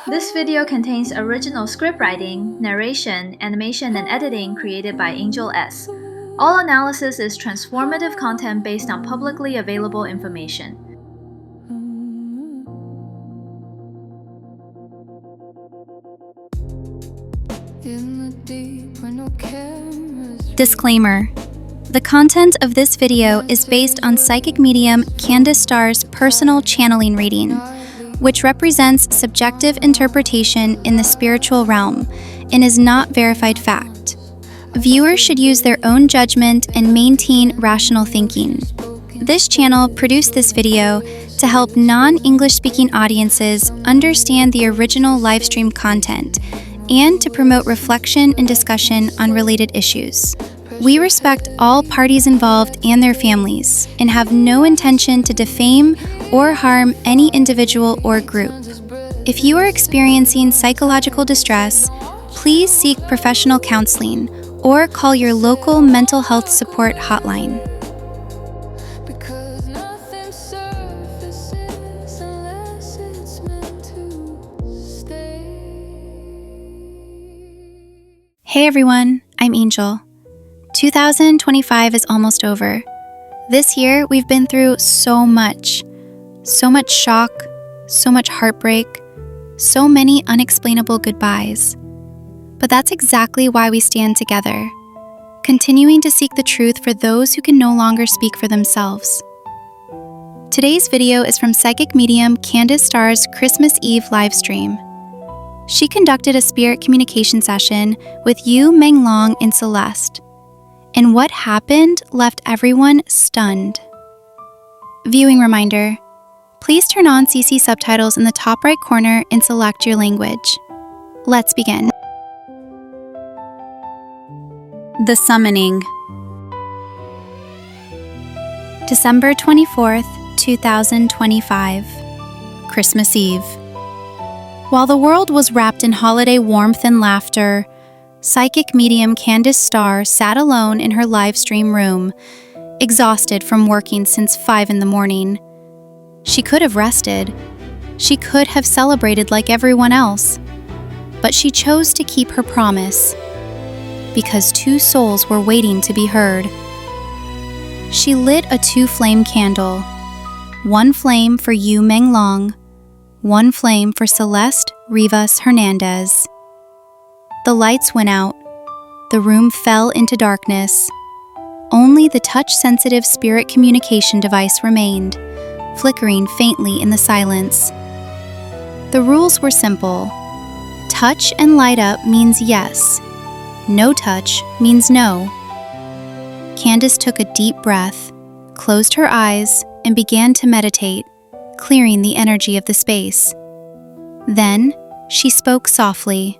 This video contains original script writing, narration, animation, and editing created by Angel S. All analysis is transformative content based on publicly available information. Disclaimer. The content of this video is based on psychic medium Kandis Starr's personal channeling reading, which represents subjective interpretation in the spiritual realm and is not verified fact. Viewers should use their own judgment and maintain rational thinking. This channel produced this video to help non-English speaking audiences understand the original livestream content and to promote reflection and discussion on related issues. We respect all parties involved and their families and have no intention to defame or harm any individual or group. If you are experiencing psychological distress, please seek professional counseling or call your local mental health support hotline. Hey everyone, I'm Angel. 2025 is almost over. This year, we've been through so much shock, so much heartbreak, so many unexplainable goodbyes. But that's exactly why we stand together, continuing to seek the truth for those who can no longer speak for themselves. Today's video is from psychic medium Kandis Starr's Christmas Eve livestream. She conducted a spirit communication session with Yu Menglong and Celeste, and what happened left everyone stunned. Viewing reminder, please turn on CC subtitles in the top right corner and select your language. Let's begin. The Summoning. December 24th, 2025. Christmas Eve. While the world was wrapped in holiday warmth and laughter, psychic medium Kandis Starr sat alone in her live stream room, exhausted from working since 5 in the morning. She could have rested. She could have celebrated like everyone else. But she chose to keep her promise, because 2 souls were waiting to be heard. She lit a 2-flame candle, 1 flame for Yu Menglong, 1 flame for Celeste Rivas Hernandez. The lights went out. The room fell into darkness. Only the touch-sensitive spirit communication device remained, flickering faintly in the silence. The rules were simple. Touch and light up means yes. No touch means no. Kandis took a deep breath, closed her eyes, and began to meditate, clearing the energy of the space. Then, she spoke softly.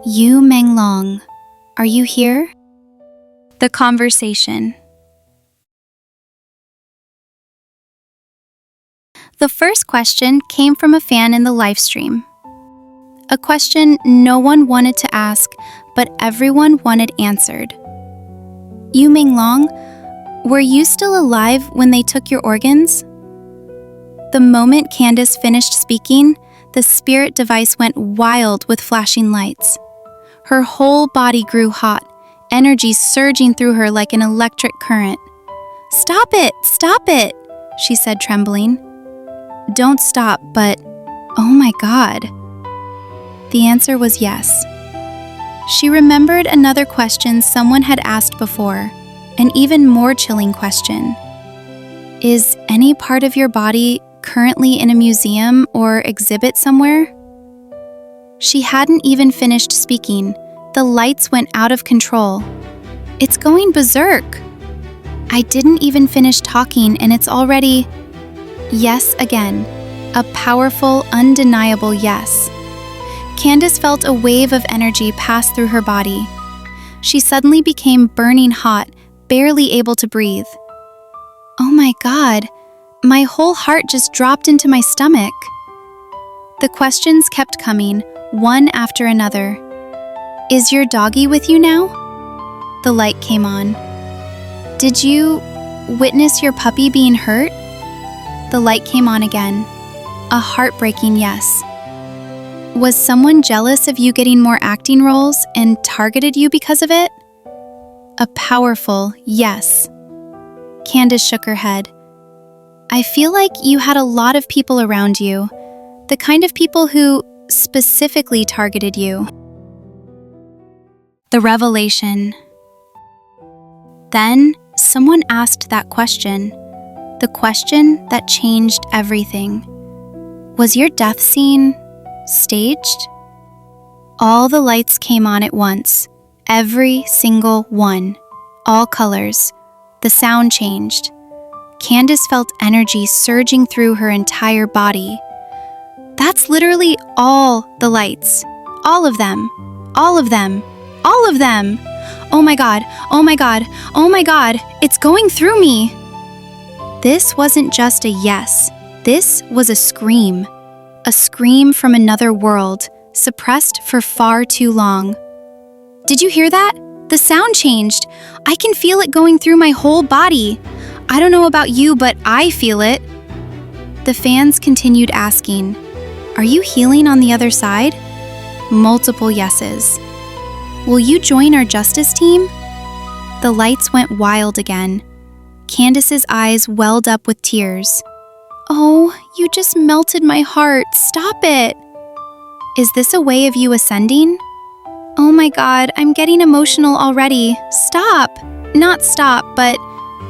Yu Menglong, are you here? The conversation. The first question came from a fan in the livestream. A question no one wanted to ask, but everyone wanted answered. Yu Menglong, were you still alive when they took your organs? The moment Kandis finished speaking, the spirit device went wild with flashing lights. Her whole body grew hot, energy surging through her like an electric current. Stop it, she said, trembling. Don't stop, but, oh my God. The answer was yes. She remembered another question someone had asked before, an even more chilling question. Is any part of your body currently in a museum or exhibit somewhere? She hadn't even finished speaking. The lights went out of control. It's going berserk. I didn't even finish talking and it's already... Yes again. A powerful, undeniable yes. Kandis felt a wave of energy pass through her body. She suddenly became burning hot, barely able to breathe. Oh my God, my whole heart just dropped into my stomach. The questions kept coming, one after another. Is your doggy with you now? The light came on. Did you witness your puppy being hurt? The light came on again. A heartbreaking yes. Was someone jealous of you getting more acting roles and targeted you because of it? A powerful yes. Kandis shook her head. I feel like you had a lot of people around you, the kind of people who specifically targeted you. The revelation. Then someone asked that question, the question that changed everything. Was your death scene staged? All the lights came on at once, every single one, all colors. The sound changed. Kandis felt energy surging through her entire body. That's literally all the lights. All of them. All of them. All of them. Oh my God. Oh my God. Oh my God. It's going through me. This wasn't just a yes. This was a scream. A scream from another world, suppressed for far too long. Did you hear that? The sound changed. I can feel it going through my whole body. I don't know about you, but I feel it. The fans continued asking, are you healing on the other side? Multiple yeses. Will you join our justice team? The lights went wild again. Kandis's eyes welled up with tears. Oh, you just melted my heart. Stop it. Is this a way of you ascending? Oh my God, I'm getting emotional already. Stop. Not stop, but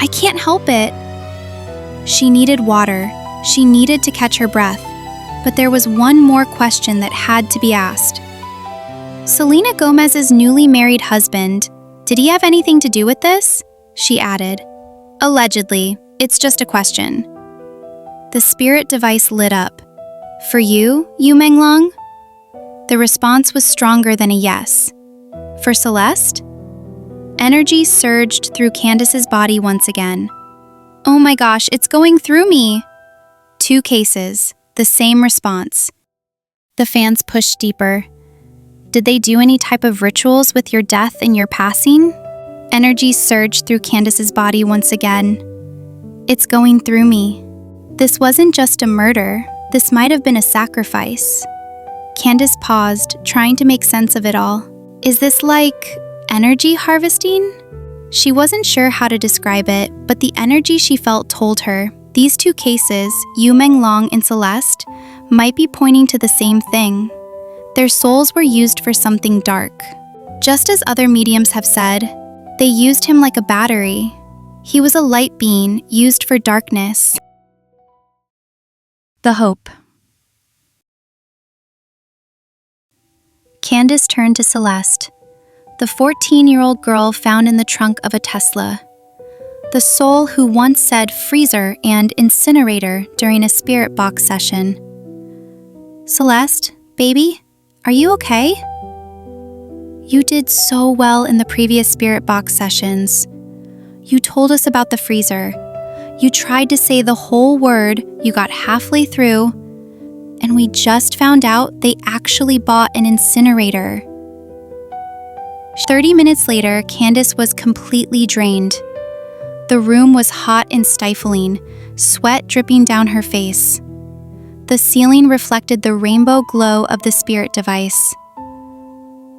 I can't help it. She needed water. She needed to catch her breath. But there was one more question that had to be asked. Selena Gomez's newly married husband, did he have anything to do with this? She added. Allegedly. It's just a question. The spirit device lit up. For you, Yu Menglong? The response was stronger than a yes. For Celeste? Energy surged through Kandis's body once again. Oh my gosh, it's going through me! 2 cases, the same response. The fans pushed deeper. Did they do any type of rituals with your death and your passing? Energy surged through Kandis's body once again. It's going through me. This wasn't just a murder. This might have been a sacrifice. Kandis paused, trying to make sense of it all. Is this like energy harvesting? She wasn't sure how to describe it, but the energy she felt told her these 2 cases, Yu Menglong and Celeste, might be pointing to the same thing. Their souls were used for something dark. Just as other mediums have said, they used him like a battery. He was a light being used for darkness. The hope. Kandis turned to Celeste, the 14-year-old girl found in the trunk of a Tesla. The soul who once said freezer and incinerator during a spirit box session. Celeste, baby, are you okay? You did so well in the previous spirit box sessions. You told us about the freezer. You tried to say the whole word, you got halfway through, and we just found out they actually bought an incinerator. 30 minutes later, Kandis was completely drained. The room was hot and stifling, sweat dripping down her face. The ceiling reflected the rainbow glow of the spirit device.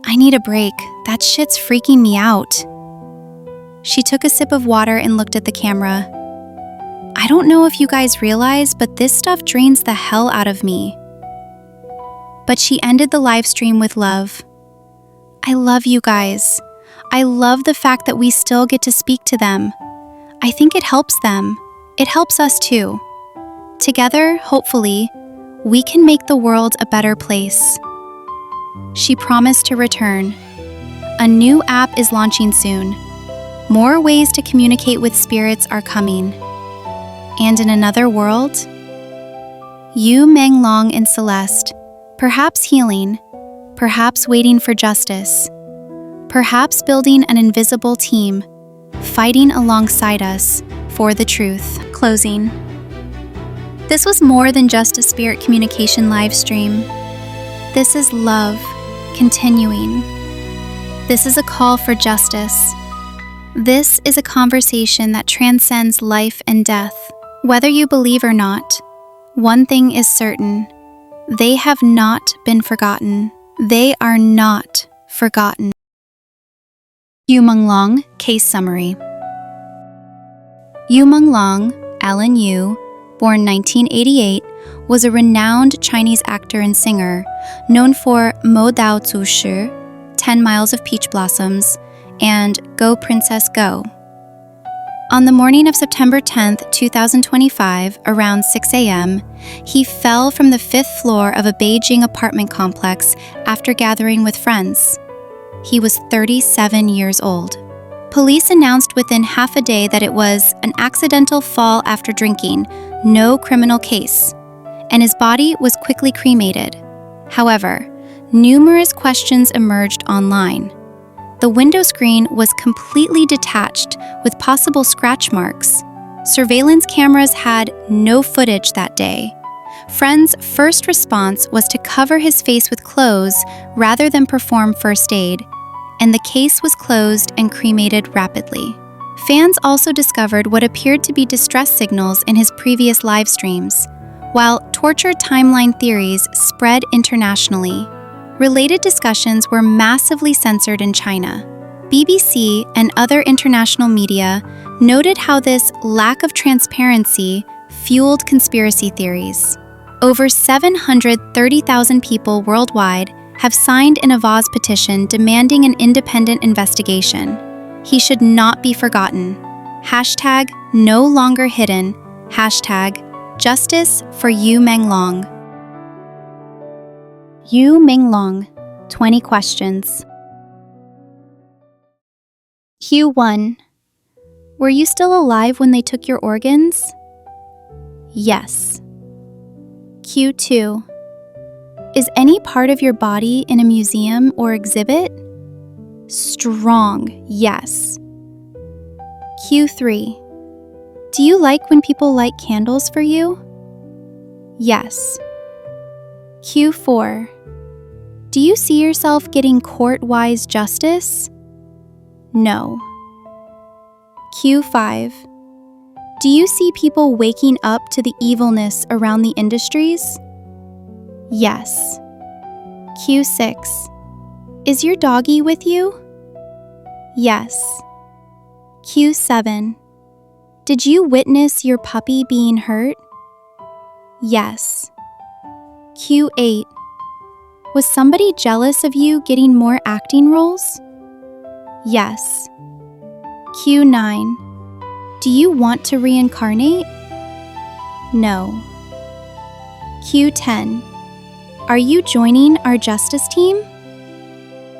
I need a break. That shit's freaking me out. She took a sip of water and looked at the camera. I don't know if you guys realize, but this stuff drains the hell out of me. But she ended the live stream with love. I love you guys. I love the fact that we still get to speak to them. I think it helps them. It helps us too. Together, hopefully, we can make the world a better place. She promised to return. A new app is launching soon. More ways to communicate with spirits are coming. And in another world, Yu Menglong and Celeste, perhaps healing, perhaps waiting for justice, perhaps building an invisible team, fighting alongside us for the truth. Closing. This was more than just a spirit communication live stream. This is love, continuing. This is a call for justice. This is a conversation that transcends life and death. Whether you believe or not, one thing is certain. They have not been forgotten. They are not forgotten. Yu Menglong Case Summary. Yu Menglong, Alan Yu, born 1988, was a renowned Chinese actor and singer known for Mo Dao Zu Shi, 10 Miles of Peach Blossoms, and Go Princess Go. On the morning of September 10, 2025, around 6 a.m., he fell from the 5th floor of a Beijing apartment complex after gathering with friends. He was 37 years old. Police announced within half a day that it was an accidental fall after drinking, no criminal case, and his body was quickly cremated. However, numerous questions emerged online. The window screen was completely detached with possible scratch marks. Surveillance cameras had no footage that day. Friends' first response was to cover his face with clothes rather than perform first aid, and the case was closed and cremated rapidly. Fans also discovered what appeared to be distress signals in his previous live streams, while torture timeline theories spread internationally. Related discussions were massively censored in China. BBC and other international media noted how this lack of transparency fueled conspiracy theories. Over 730,000 people worldwide have signed an Avaz petition demanding an independent investigation. He should not be forgotten. Hashtag no longer hidden. Hashtag justice for Yu Menglong. Yu Menglong, 20 questions. Q1. Were you still alive when they took your organs? Yes. Q2. Is any part of your body in a museum or exhibit? Strong yes. Q3. Do you like when people light candles for you? Yes. Q4. Do you see yourself getting court-wise justice? No. Q5. Do you see people waking up to the evilness around the industries? Yes. Q6. Is your doggy with you? Yes. Q7. Did you witness your puppy being hurt? Yes. Q8. Was somebody jealous of you getting more acting roles? Yes. Q9. Do you want to reincarnate? No. Q10. Are you joining our justice team?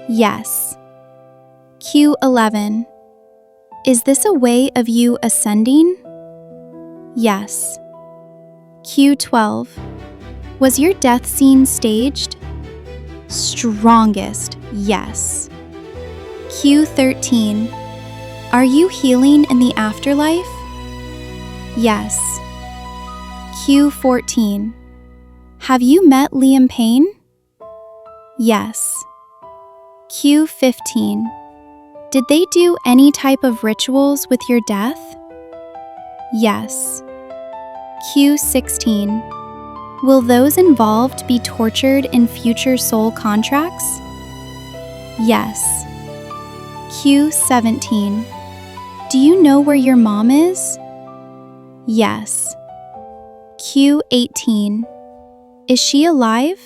Yes. Q11. Is this a way of you ascending? Yes. Q12. Was your death scene staged? Strongest yes. Q13. Are you healing in the afterlife? Yes. Q14. Have you met Liam Payne? Yes. Q15. Did they do any type of rituals with your death? Yes. Q16. Will those involved be tortured in future soul contracts? Yes. Q17. Do you know where your mom is? Yes. Q18. Is she alive?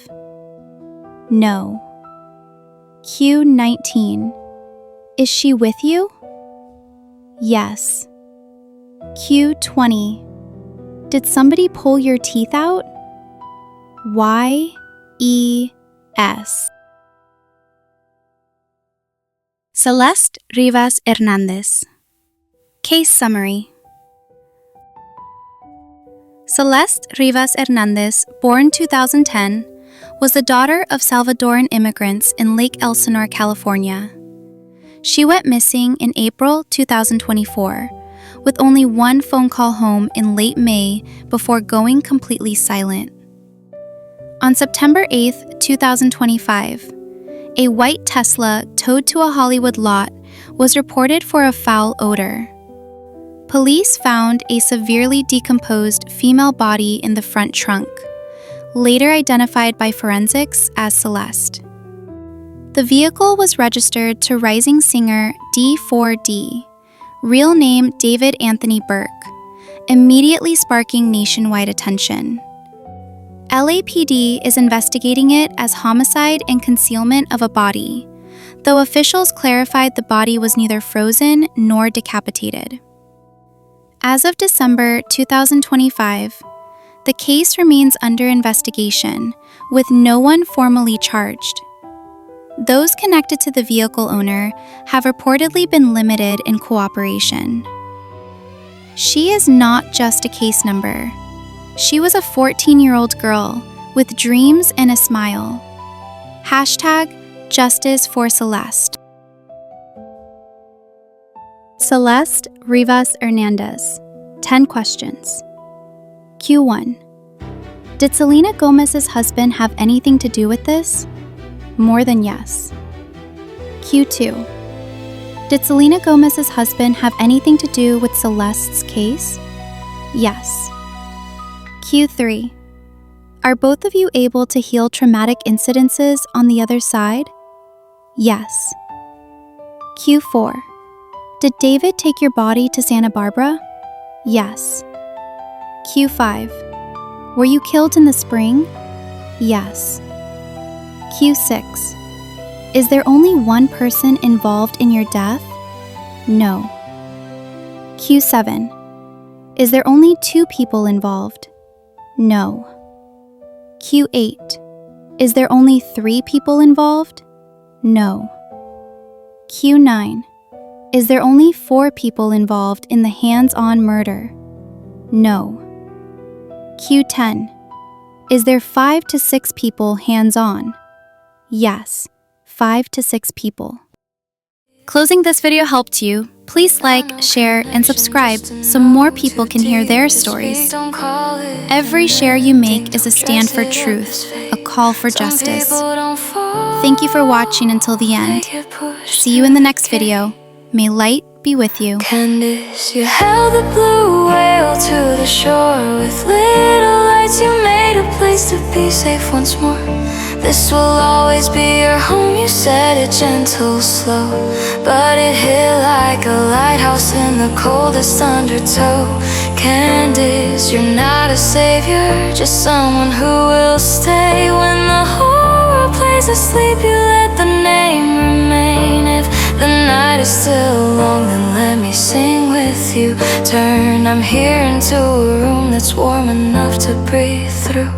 No. Q19. Is she with you? Yes. Q20. Did somebody pull your teeth out? Y-E-S. Celeste Rivas Hernandez. Case Summary. Celeste Rivas Hernandez, born 2010, was the daughter of Salvadoran immigrants in Lake Elsinore, California. She went missing in April 2024, with only one phone call home in late May before going completely silent. On September 8, 2025, a white Tesla towed to a Hollywood lot was reported for a foul odor. Police found a severely decomposed female body in the front trunk, later identified by forensics as Celeste. The vehicle was registered to rising singer D4D, real name David Anthony Burke, immediately sparking nationwide attention. LAPD is investigating it as homicide and concealment of a body, though officials clarified the body was neither frozen nor decapitated. As of December 2025, the case remains under investigation, with no one formally charged. Those connected to the vehicle owner have reportedly been limited in cooperation. She is not just a case number. She was a 14-year-old girl with dreams and a smile. #Justice for Celeste. Celeste Rivas Hernandez. 10 questions. Q1. Did Selena Gomez's husband have anything to do with this? More than yes. Q2. Did Selena Gomez's husband have anything to do with Celeste's case? Yes. Q3. Are both of you able to heal traumatic incidences on the other side? Yes. Q4. Did David take your body to Santa Barbara? Yes. Q5. Were you killed in the spring? Yes. Q6. Is there only one person involved in your death? No. Q7. Is there only 2 people involved? No. Q8. Is there only 3 people involved? No. Q9. Is there only 4 people involved in the hands-on murder? No. Q10. Is there 5 to 6 people hands-on? Yes, 5 to 6 people. Closing this video helped you. Please like, share, and subscribe so more people can hear their stories. Every share you make is a stand for truth, a call for justice. Thank you for watching until the end. See you in the next video. May light be with you. Kandis, you held the blue whale to the shore. With little lights you made a place to be safe once more. This will always be your home, you said it gentle, slow. But it hit like a lighthouse in the coldest undertow. Kandis, you're not a savior, just someone who will stay. When the whole world plays asleep, you let the name remain. If the night is still long, then let me sing with you. Turn, I'm here into a room that's warm enough to breathe through.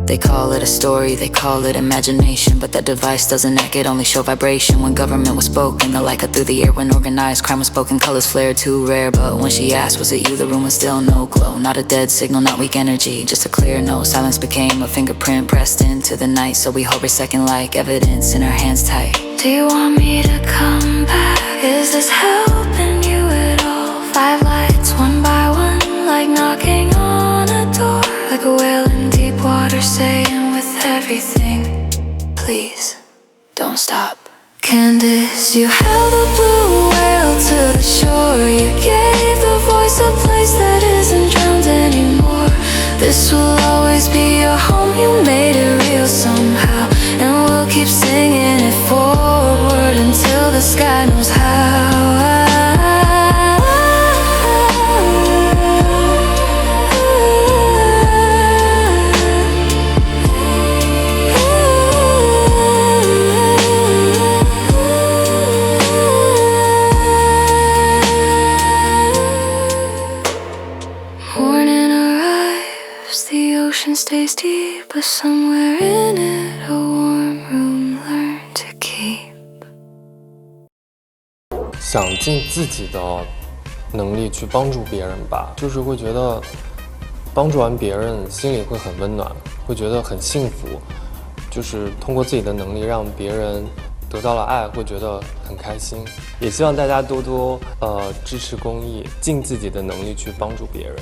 They call it a story, they call it imagination, but that device doesn't act, it only show vibration. When government was spoken, the light cut through the air. When organized crime was spoken, colors flared too rare. But when she asked, was it you, the room was still no glow. Not a dead signal, not weak energy, just a clear no. Silence became a fingerprint pressed into the night. So we hold her second like evidence in our hands tight. Do you want me to come back? Is this helping you at all? 5 lights, one by one, like knocking on a door. Like a whale in deep water, saying with everything, please, don't stop. Kandis, you held a blue whale to the shore. You gave the voice a place that isn't drowned anymore. This will always be your home, you made it real somehow. And we'll keep singing it forward until the sky knows how. Morning arrives, the ocean stays deep, but somewhere in it, a warm room learned to keep. 想尽自己的能力去帮助别人吧，就是会觉得帮助完别人心里会很温暖，会觉得很幸福，就是通过自己的能力让别人得到了爱，会觉得很开心。也希望大家多多支持公益，尽自己的能力去帮助别人。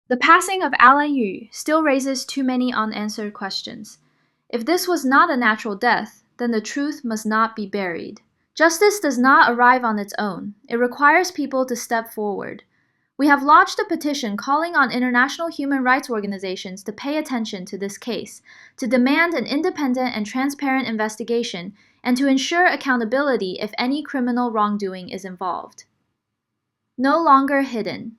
The passing of Alan Yu still raises too many unanswered questions. If this was not a natural death, then the truth must not be buried. Justice does not arrive on its own. It requires people to step forward. We have lodged a petition calling on international human rights organizations to pay attention to this case, to demand an independent and transparent investigation, and to ensure accountability if any criminal wrongdoing is involved. No longer hidden.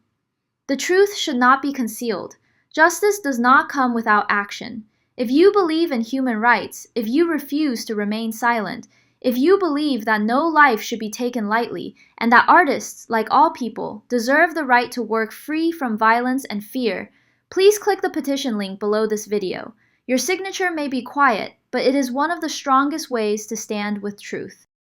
The truth should not be concealed. Justice does not come without action. If you believe in human rights, if you refuse to remain silent, if you believe that no life should be taken lightly, and that artists, like all people, deserve the right to work free from violence and fear, please click the petition link below this video. Your signature may be quiet, but it is one of the strongest ways to stand with truth.